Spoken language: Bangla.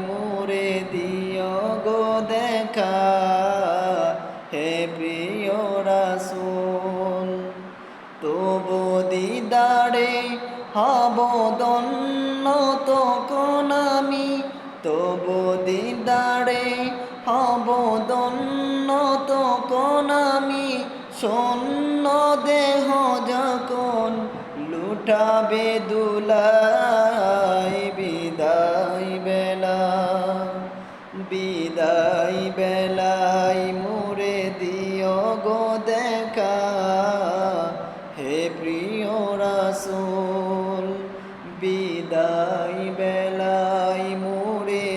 মোরে দিও গো দেখা, হে প্রিয় রাসূল। তবু দিদারে হব ধন্য তখন আমি, তবু দিদারে হব ধন্য তখন আমি, শূন্য দেহ যখন লুটাবে দুলাই, বিদায় বেলা, বিদায় বেলা